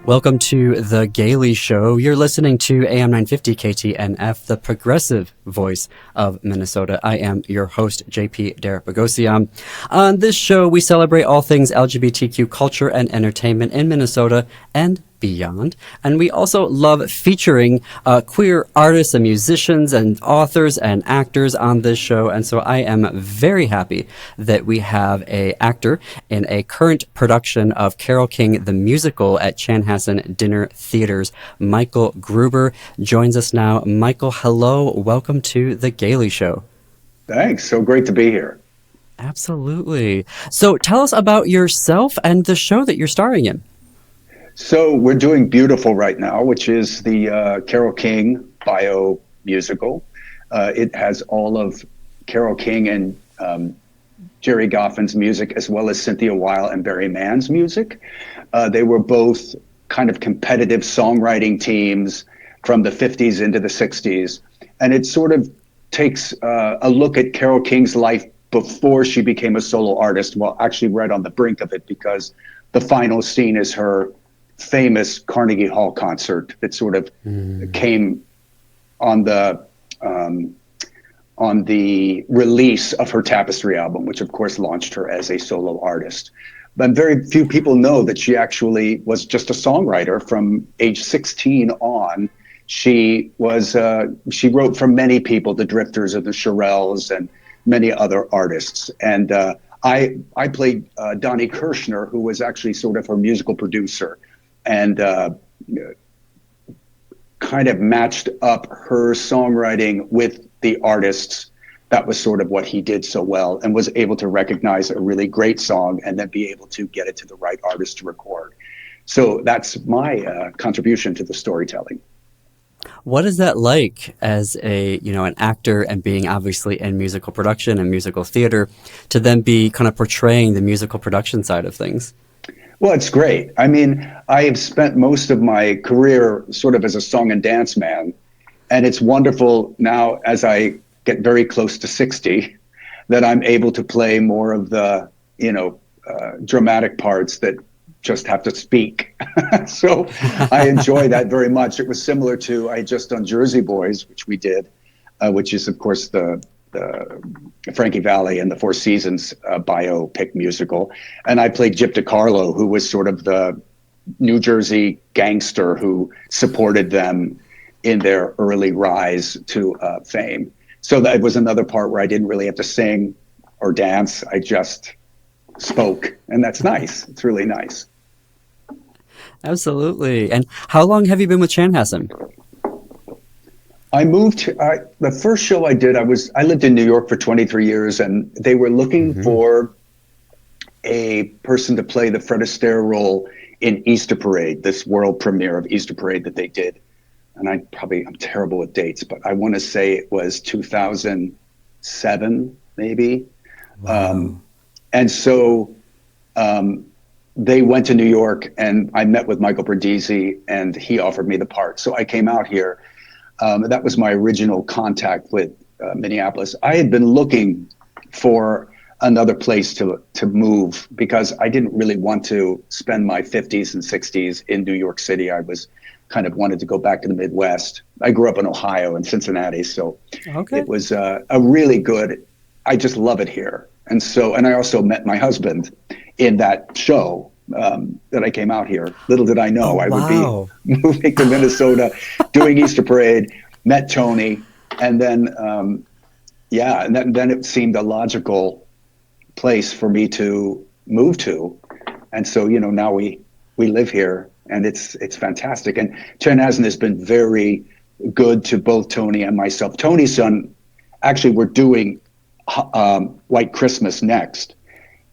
Welcome to The Gailey Show. You're listening to AM 950 KTNF, the progressive voice of Minnesota. I am your host, JP Derek Bogosian. On this show, we celebrate all things LGBTQ culture and entertainment in Minnesota and beyond. And we also love featuring queer artists and musicians and authors and actors on this show. And so I am very happy that we have an actor in a current production of Carole King the Musical at Chanhassen Dinner Theaters. Michael Gruber joins us now. Michael, hello. Welcome to The Gailey Show. Thanks. So great to be here. Absolutely. So tell us about yourself and the show that you're starring in. So we're doing Beautiful right now, which is the Carole King bio musical. It has all of Carole King and Jerry Goffin's music, as well as Cynthia Weil and Barry Mann's music. They were both kind of competitive songwriting teams from the 50s into the 60s. And it sort of takes a look at Carole King's life before she became a solo artist. Well, actually right on the brink of it, because the final scene is her famous Carnegie Hall concert that sort of came on the release of her Tapestry album, which of course launched her as a solo artist. But very few people know that she actually was just a songwriter from age 16 on. She wrote for many people, the Drifters and the Shirelles and many other artists. And I played Donnie Kirshner, who was actually sort of her musical producer, and kind of matched up her songwriting with the artists. That was sort of what he did so well, and was able to recognize a really great song and then be able to get it to the right artist to record. So that's my contribution to the storytelling. What is that like as an actor and being obviously in musical production and musical theater to then be kind of portraying the musical production side of things? Well, it's great. I mean, I have spent most of my career sort of as a song and dance man, and it's wonderful now as I get very close to 60 that I'm able to play more of the, dramatic parts that just have to speak. So I enjoy that very much. It was similar to, I had just done Jersey Boys, which we did, which is of course the Frankie Valli and the Four Seasons biopic musical. And I played Gyp DeCarlo, who was sort of the New Jersey gangster who supported them in their early rise to fame. So that was another part where I didn't really have to sing or dance. I just spoke, and that's nice. It's really nice. Absolutely. And how long have you been with Chanhassen? I moved. The first show I did, I lived in New York for 23 years, and they were looking for a person to play the Fred Astaire role in Easter Parade, this world premiere of Easter Parade that they did. And I'm terrible with dates, but I want to say it was 2007, maybe. Wow. And so they went to New York, and I met with Michael Bradisi, and he offered me the part. So I came out here. That was my original contact with Minneapolis. I had been looking for another place to move because I didn't really want to spend my 50s and 60s in New York City. I was kind of wanted to go back to the Midwest. I grew up in Ohio and Cincinnati, so It was a really good, I just love it here. And I also met my husband in that show that I came out here. Little did I know I would be moving to Minnesota, doing Easter Parade, met Tony, and then, and then it seemed a logical place for me to move to. And so, now we live here, and it's fantastic. And Chanhassen has been very good to both Tony and myself. Tony's son, actually, we're doing White Christmas next.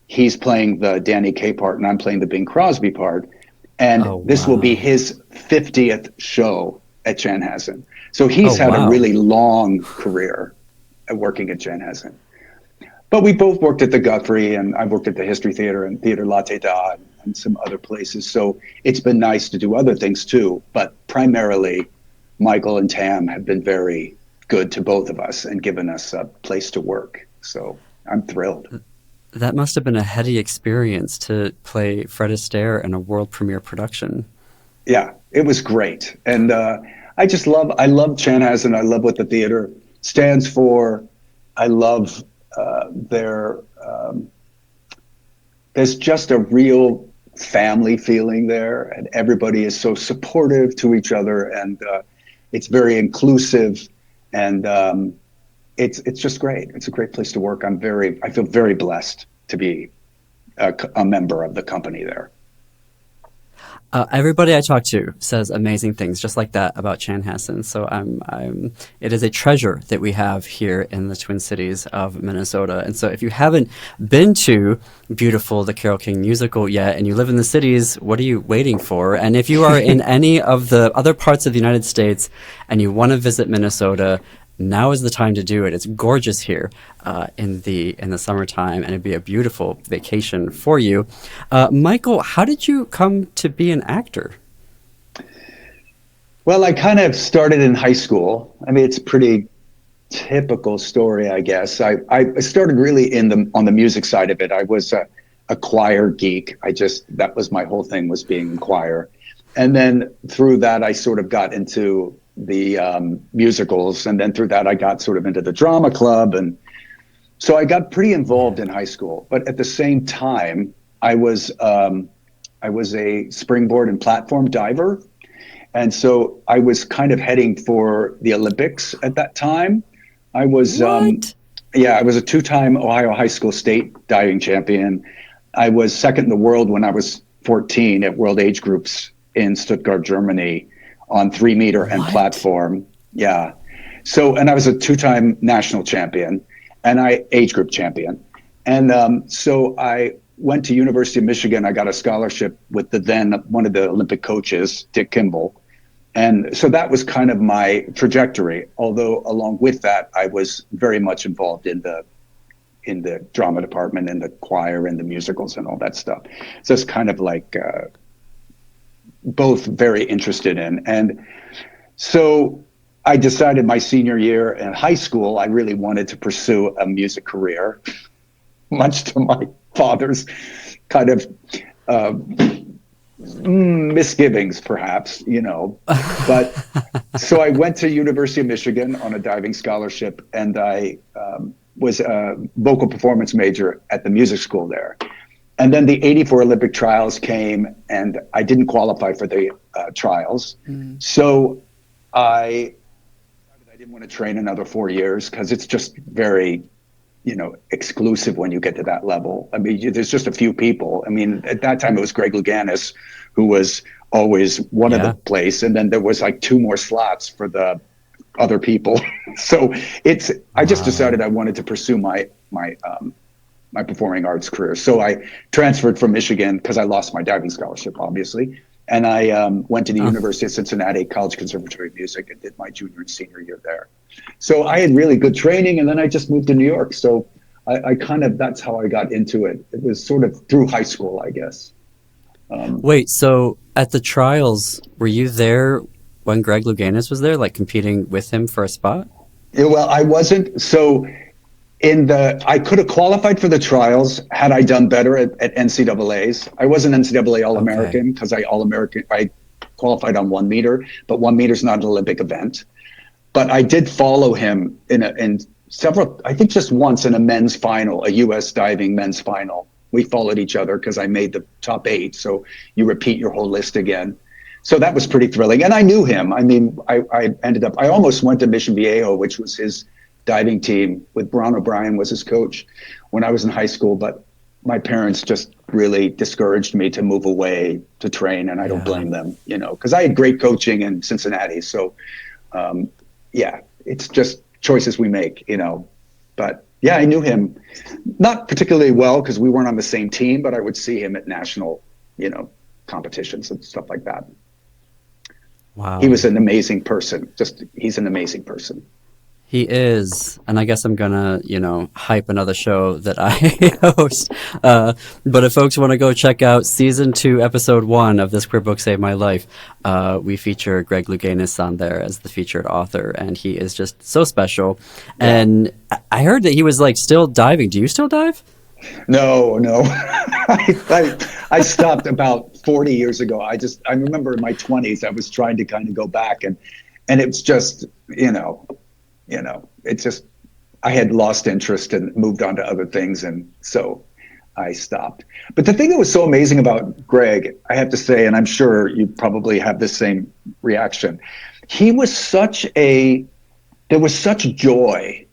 He's playing the Danny Kaye part, and I'm playing the Bing Crosby part. And this will be his 50th show at Chanhassen. So he's had a really long career at working at Chanhassen. But we both worked at the Guthrie, and I worked at the History Theater and Theater La Teda and some other places. So it's been nice to do other things too. But primarily, Michael and Tam have been very good to both of us and given us a place to work. So I'm thrilled. That must have been a heady experience to play Fred Astaire in a world premiere production. Yeah, it was great. And I love Chanhassen. I love what the theater stands for. I love their, there's just a real family feeling there, and everybody is so supportive to each other, and it's very inclusive, and it's just great. It's a great place to work. I feel very blessed to be a member of the company there. Everybody I talk to says amazing things just like that about Chanhassen. So it is a treasure that we have here in the Twin Cities of Minnesota. And so if you haven't been to beautiful the Carole King Musical yet and you live in the cities, what are you waiting for? And if you are in any of the other parts of the United States and you want to visit Minnesota, now is the time to do it. It's gorgeous here in the summertime, and it'd be a beautiful vacation for you. Michael, how did you come to be an actor? Well, I kind of started in high school. I mean, it's a pretty typical story, I guess. I started really on the music side of it. I was a choir geek. That was my whole thing, was being in choir. And then through that, I sort of got into the musicals, and then through that I got sort of into the drama club, and so I got pretty involved in high school. But at the same time, I was a springboard and platform diver, and so I was kind of heading for the Olympics at that time. I was I was a two-time Ohio high school state diving champion. I was second in the world when I was 14 at World Age Groups in Stuttgart, Germany, on 3-meter and platform. Yeah. So, and I was a two-time national champion, and age group champion. And so I went to University of Michigan. I got a scholarship with one of the Olympic coaches, Dick Kimball. And so that was kind of my trajectory. Although along with that, I was very much involved in the drama department and the choir and the musicals and all that stuff. So it's kind of like, both very interested in. And so I decided my senior year in high school, I really wanted to pursue a music career, much to my father's kind of misgivings, perhaps, But so I went to University of Michigan on a diving scholarship, and I was a vocal performance major at the music school there. And then the '84 Olympic trials came, and I didn't qualify for the trials. So I didn't want to train another 4 years, because it's just very, exclusive when you get to that level. I mean, there's just a few people. I mean, at that time it was Greg Louganis, who was always one of the place. And then there was like 2 more slots for the other people. So I just decided I wanted to pursue my performing arts career. So I transferred from Michigan because I lost my diving scholarship, obviously. And I went to the University of Cincinnati College Conservatory of Music and did my junior and senior year there. So I had really good training, and then I just moved to New York. So I kind of, that's how I got into it. It was sort of through high school, I guess. Wait, so at the trials, were you there when Greg Louganis was there, like competing with him for a spot? Yeah, well, I wasn't. So I could have qualified for the trials had I done better at NCAAs. I was an NCAA All-American because I qualified on 1 meter, but 1 meter is not an Olympic event. But I did follow him in several, I think just once in a men's final, a U.S. diving men's final. We followed each other because I made the top 8. So you repeat your whole list again. So that was pretty thrilling. And I knew him. I mean, I almost went to Mission Viejo, which was his diving team, with Ron O'Brien was his coach when I was in high school. But my parents just really discouraged me to move away to train. And I don't blame them, because I had great coaching in Cincinnati. So, it's just choices we make, But yeah, I knew him not particularly well because we weren't on the same team, but I would see him at national, competitions and stuff like that. Wow. He was an amazing person. He's an amazing person. He is, and I guess I'm gonna, hype another show that I host. But if folks want to go check out season 2, episode 1 of This Queer Book Saved My Life, we feature Greg Louganis on there as the featured author, and he is just so special. Yeah. And I heard that he was still diving. Do you still dive? No. I stopped about 40 years ago. I remember in my 20s, I was trying to kind of go back and it's just, it just, I had lost interest and moved on to other things. And so I stopped. But the thing that was so amazing about Greg, I have to say, and I'm sure you probably have the same reaction, there was such joy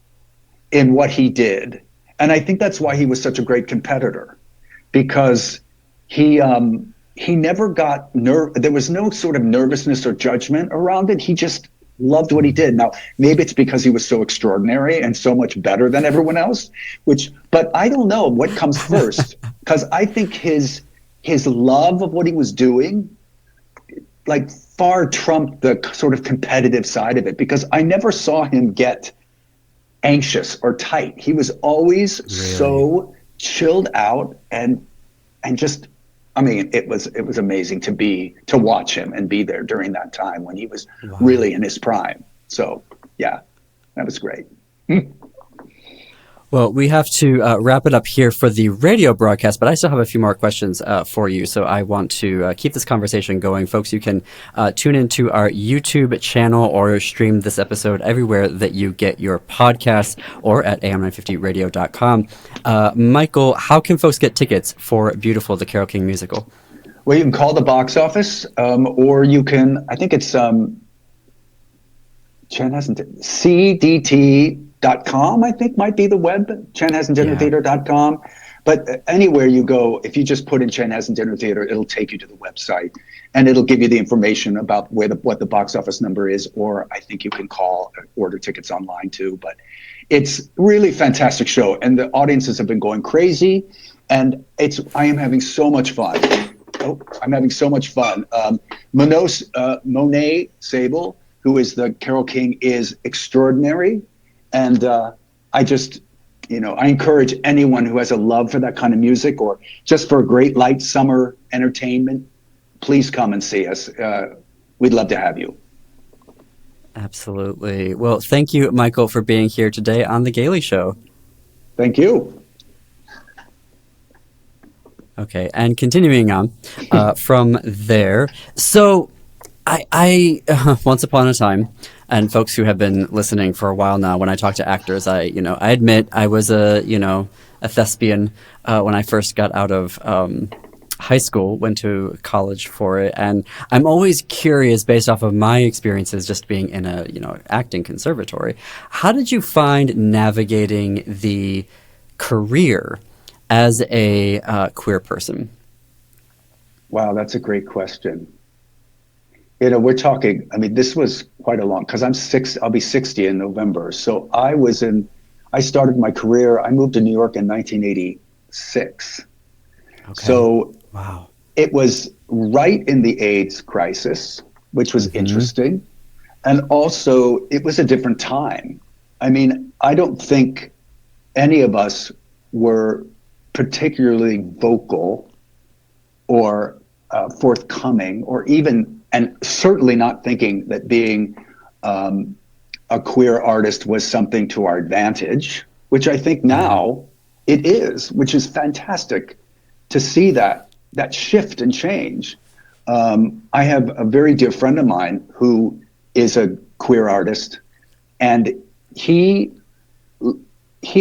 in what he did. And I think that's why he was such a great competitor, because he never got there was no sort of nervousness or judgment around it. He just loved what he did. Now, maybe it's because he was so extraordinary and so much better than everyone else, but I don't know what comes first, because I think his love of what he was doing, like, far trumped the sort of competitive side of it, because I never saw him get anxious or tight. He was always so chilled out and just, I mean, it was amazing to watch him and be there during that time when he was really in his prime. So yeah, that was great. Well, we have to wrap it up here for the radio broadcast, but I still have a few more questions for you. So I want to keep this conversation going. Folks, you can tune into our YouTube channel or stream this episode everywhere that you get your podcasts, or at am950radio.com. Michael, how can folks get tickets for Beautiful, the Carole King musical? Well, you can call the box office, or you can, I think it's CDT.com, I think might be the web, chanhassendinnertheater.com. But anywhere you go, if you just put in Chanhassen Dinner Theater, it'll take you to the website, and it'll give you the information about what the box office number is, or I think you can call or order tickets online too. But it's really fantastic show, and the audiences have been going crazy, and I am having so much fun. Monet Sable, who is the Carole King, is extraordinary. And I just, I encourage anyone who has a love for that kind of music, or just for a great light summer entertainment, please come and see us. We'd love to have you. Absolutely. Well, thank you, Michael, for being here today on The Gailey Show. Thank you. Okay, and continuing on from there. So I once upon a time, and folks who have been listening for a while now, when I talk to actors, I admit I was a thespian when I first got out of high school, went to college for it, and I'm always curious, based off of my experiences just being in a acting conservatory, how did you find navigating the career as a queer person? Wow, that's a great question. We're talking, I mean, this was quite a long, because I'll be 60 in November. So I started my career, I moved to New York in 1986. Okay. So wow, it was right in the AIDS crisis, which was interesting. And also, it was a different time. I mean, I don't think any of us were particularly vocal or forthcoming, or even, and certainly not thinking that being a queer artist was something to our advantage, which I think now it is, which is fantastic to see that shift and change. I have a very dear friend of mine who is a queer artist, and he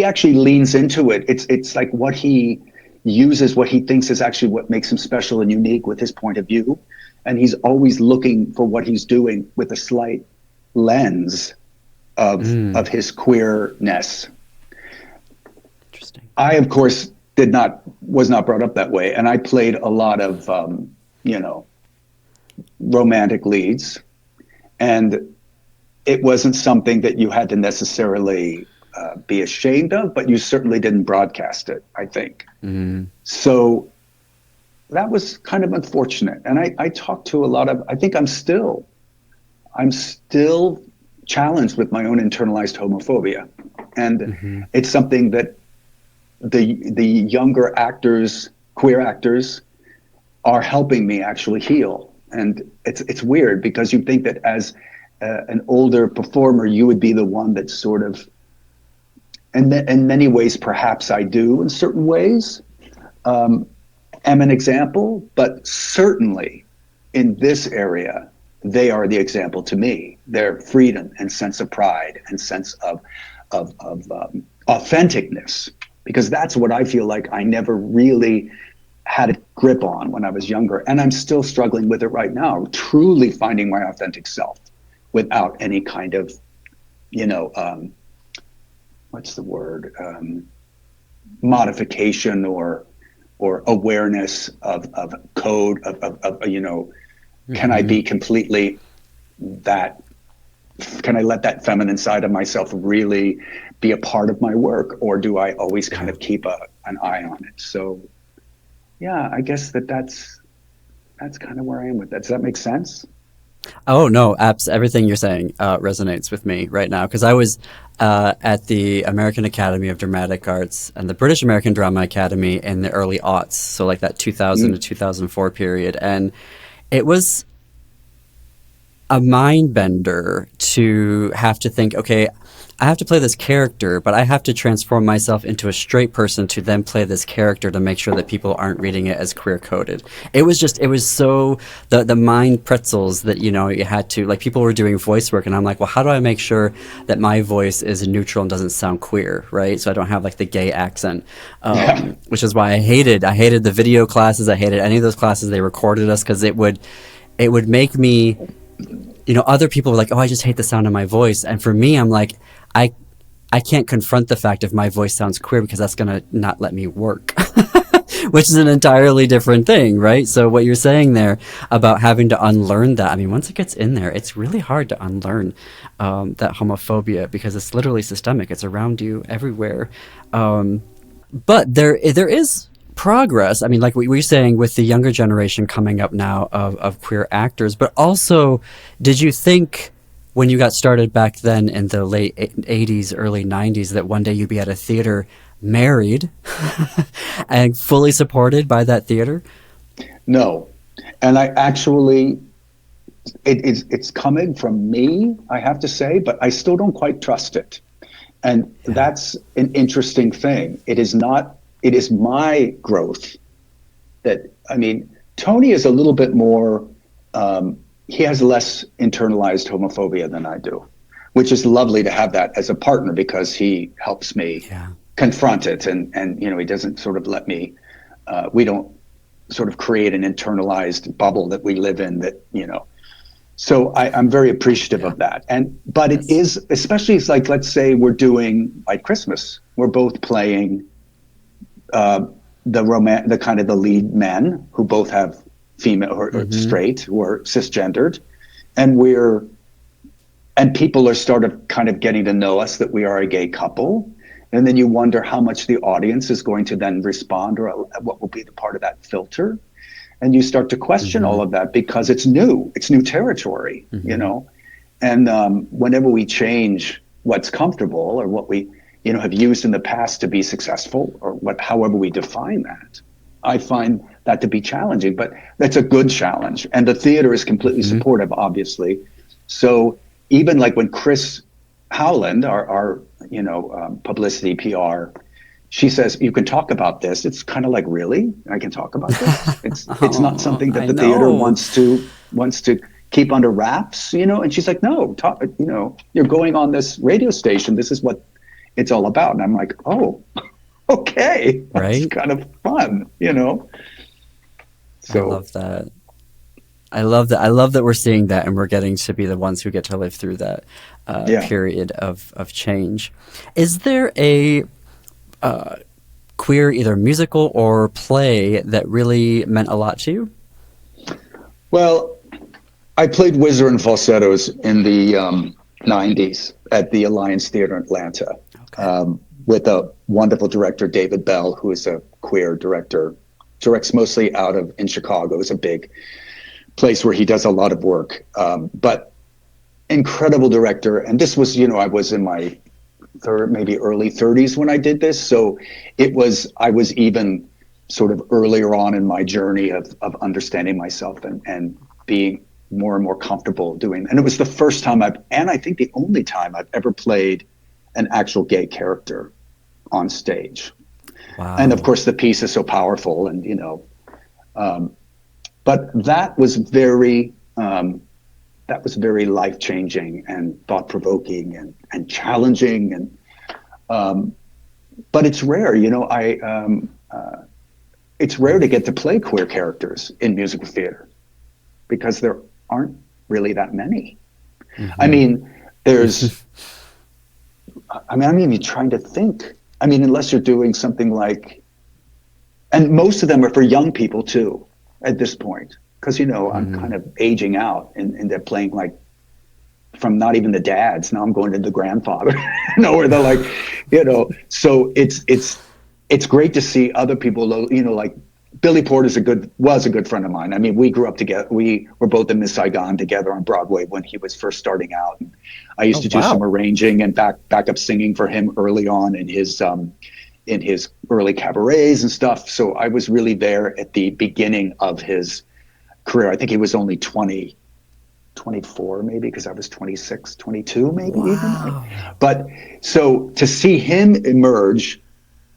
actually leans into it. It's like what he uses, what he thinks is actually what makes him special and unique with his point of view. And he's always looking for what he's doing with a slight lens of his queerness. Interesting. I, of course, was not brought up that way. And I played a lot of, romantic leads. And it wasn't something that you had to necessarily be ashamed of, but you certainly didn't broadcast it, I think. So that was kind of unfortunate. And I talked to a lot of, I think I'm still challenged with my own internalized homophobia. And it's something that the younger actors, queer actors, are helping me actually heal. And it's weird, because you think that as an older performer, you would be the one that's sort of, and in many ways, perhaps I do in certain ways, am an example, but certainly in this area, they are the example to me. Their freedom and sense of pride and sense of authenticness, because that's what I feel like I never really had a grip on when I was younger, and I'm still struggling with it right now. Truly finding my authentic self without any kind of, what's the word, modification or awareness of code of can I be completely that? Can I let that feminine side of myself really be a part of my work, or do I always kind of keep an eye on it? So, yeah, I guess that's kind of where I am with that. Does that make sense? Oh no, everything you're saying resonates with me right now, because I was at the American Academy of Dramatic Arts and the British American Drama Academy in the early aughts, so like that 2000 to 2004 period, and it was a mind bender to have to think, okay, I have to play this character, but I have to transform myself into a straight person to then play this character to make sure that people aren't reading it as queer coded. It was so, the mind pretzels that, you had to, like, people were doing voice work, and I'm like, well, how do I make sure that my voice is neutral and doesn't sound queer, right? So I don't have like the gay accent, which is why I hated the video classes. I hated any of those classes. They recorded us because it would make me, other people were like, oh, I just hate the sound of my voice. And for me, I'm like, I can't confront the fact if my voice sounds queer, because that's going to not let me work, which is an entirely different thing, right? So what you're saying there about having to unlearn that, I mean, once it gets in there, it's really hard to unlearn that homophobia, because it's literally systemic. It's around you everywhere. But there is progress. I mean, like we were saying, with the younger generation coming up now of queer actors, but also, did you think when you got started back then in the late 80s, early 90s, that one day you'd be at a theater married and fully supported by that theater? No. And I actually, it's coming from me, I have to say, but I still don't quite trust it. And that's an interesting thing. It is my growth that, I mean, Tony is a little bit more, he has less internalized homophobia than I do, which is lovely to have that as a partner, because he helps me confront it. And he doesn't sort of let me, we don't sort of create an internalized bubble that we live in that, so I'm very appreciative of that. But it is, especially, it's like, let's say we're doing like Christmas, we're both playing the kind of the lead men who both have female or straight or cisgendered, and people are sort of kind of getting to know us, that we are a gay couple, and then you wonder how much the audience is going to then respond, or what will be the part of that filter, and you start to question all of that, because it's new territory, and whenever we change what's comfortable, or what we have used in the past to be successful, or however we define that, I find that to be challenging, but that's a good challenge. And the theater is completely supportive, obviously. So even like when Chris Howland, our publicity PR, she says, you can talk about this. It's kind of like, really? I can talk about this? It's not something that the theater wants to keep under wraps, and she's like, no, talk, you're going on this radio station. This is what it's all about. And I'm like, oh, okay, that's kind of fun, So I love that. I love that. I love that we're seeing that, and we're getting to be the ones who get to live through that period of change. Is there a queer either musical or play that really meant a lot to you? Well, I played Whizzer and Falsettos in the 90s at the Alliance Theater in Atlanta. With a wonderful director, David Bell, who is a queer director, directs mostly in Chicago. It's a big place where he does a lot of work, but incredible director. And this was, I was in my maybe early 30s when I did this. So I was even sort of earlier on in my journey of understanding myself and being more and more comfortable doing. And it was the first time and I think the only time I've ever played an actual gay character on stage. Wow. And of course the piece is so powerful, and But that was very life-changing and thought-provoking and challenging. But it's rare, it's rare to get to play queer characters in musical theater because there aren't really that many. Mm-hmm. I mean, I'm even trying to think. I mean, unless you're doing something like, and most of them are for young people too, at this point, because I'm kind of aging out, and they're playing like from not even the dads. Now I'm going to the grandfather, where they're like, So it's great to see other people, like Billy Porter's was a good friend of mine. I mean, we grew up together. We were both in Miss Saigon together on Broadway when he was first starting out. And I used to do some arranging and backup singing for him early on in his early cabarets and stuff. So I was really there at the beginning of his career. I think he was only 24 maybe, because I was 26, 22 maybe even. But so to see him emerge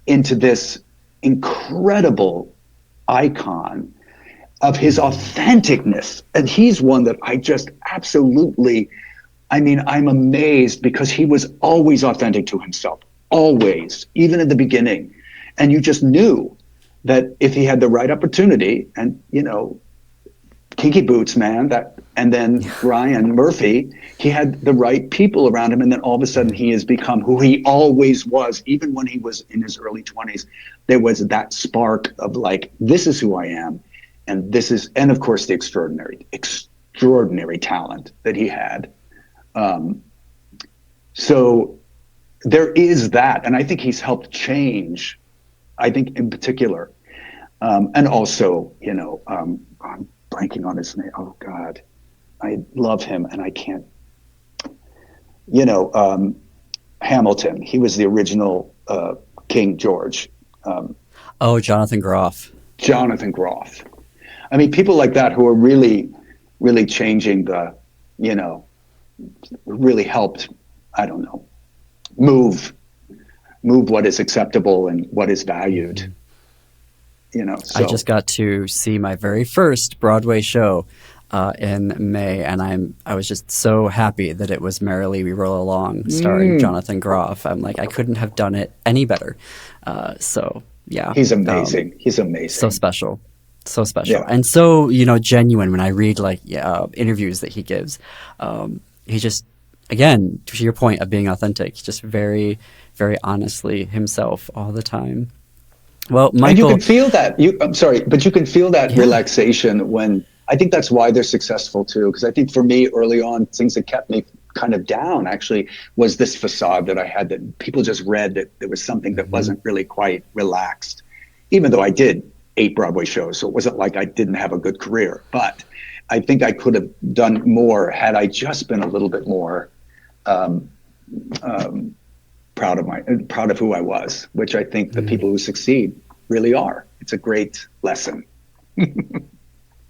into this incredible icon of his authenticness, and he's one that I just absolutely, I'm amazed, because he was always authentic to himself, always, even at the beginning. And you just knew that if he had the right opportunity, and Kinky Boots, man, and then Ryan Murphy, he had the right people around him, and then all of a sudden he has become who he always was. Even when he was in his early 20s, there was that spark of like, this is who I am, and of course the extraordinary talent that he had. So there is that, and I think he's helped change, I think in particular, and also, I'm blanking on his name. Oh God, I love him, and I can't. Hamilton. He was the original King George. Jonathan Groff. Jonathan Groff. I mean, people like that who are really, really changing really helped. I don't know, move what is acceptable and what is valued. So. I just got to see my very first Broadway show in May, and I was just so happy that it was Merrily We Roll Along, starring Jonathan Groff. I'm like, I couldn't have done it any better. So yeah, he's amazing. He's amazing. So special, and so genuine. When I read interviews that he gives, he just, again, to your point of being authentic, just very, very honestly himself all the time. Well, Michael, and you can feel that. I'm sorry, but you can feel that relaxation when. I think that's why they're successful too. Because I think for me, early on, things that kept me kind of down actually was this facade that I had, that people just read that there was something that wasn't really quite relaxed. Even though I did 8 Broadway shows, so it wasn't like I didn't have a good career. But I think I could have done more had I just been a little bit more proud of who I was, which I think the people who succeed really are. It's a great lesson.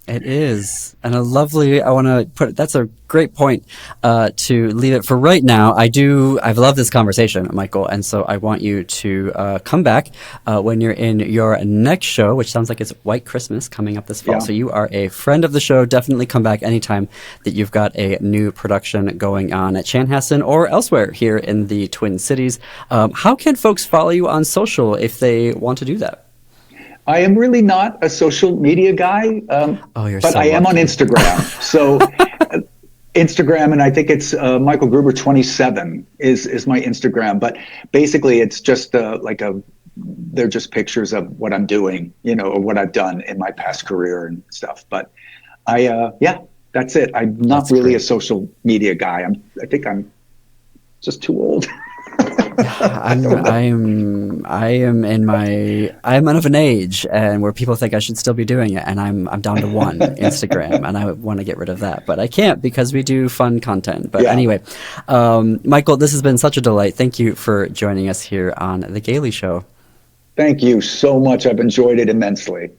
It is. And that's a great point to leave it for right now. I've loved this conversation, Michael, and so I want you to come back when you're in your next show, which sounds like it's White Christmas coming up this fall. Yeah. So you are a friend of the show. Definitely come back anytime that you've got a new production going on at Chanhassen or elsewhere here in the Twin Cities. How can folks follow you on social if they want to do that? I am really not a social media guy, but I am on Instagram. So Instagram, and I think it's Michael Gruber 27 is my Instagram. But basically, it's just they're just pictures of what I'm doing, or what I've done in my past career and stuff. But that's it. I'm not really a social media guy. I think I'm just too old. I'm of an age and where people think I should still be doing it, and I'm down to one Instagram, and I want to get rid of that, but I can't because we do fun content. But anyway, Michael, this has been such a delight. Thank you for joining us here on The Gailey Show. Thank you so much. I've enjoyed it immensely.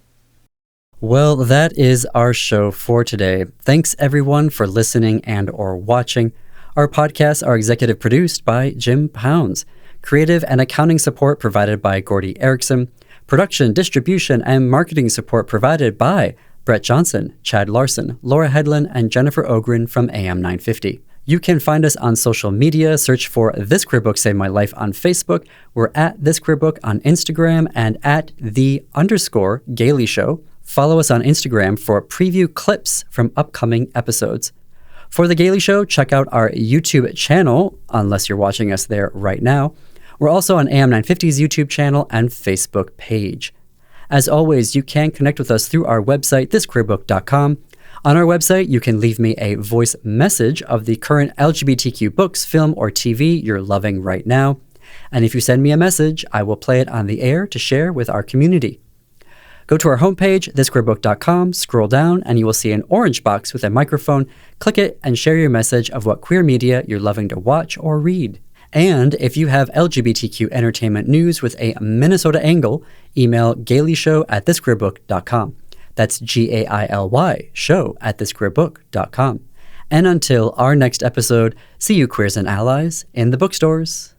Well, that is our show for today. Thanks everyone for listening and or watching. Our podcasts are executive produced by Jim Pounds. Creative and accounting support provided by Gordy Erickson. Production, distribution, and marketing support provided by Brett Johnson, Chad Larson, Laura Headland, and Jennifer Ogren from AM 950. You can find us on social media. Search for This Queer Book Saved My Life on Facebook. We're at This Queer Book on Instagram and at _Gailey Show. Follow us on Instagram for preview clips from upcoming episodes. For The Gailey Show, check out our YouTube channel, unless you're watching us there right now. We're also on AM 950's YouTube channel and Facebook page. As always, you can connect with us through our website, thisqueerbook.com. On our website, you can leave me a voice message of the current LGBTQ books, film, or TV you're loving right now. And if you send me a message, I will play it on the air to share with our community. Go to our homepage, thisqueerbook.com, scroll down, and you will see an orange box with a microphone. Click it and share your message of what queer media you're loving to watch or read. And if you have LGBTQ entertainment news with a Minnesota angle, email gaileyshow@thisqueerbook.com. That's GAILY show@thisqueerbook.com. And until our next episode, see you queers and allies in the bookstores.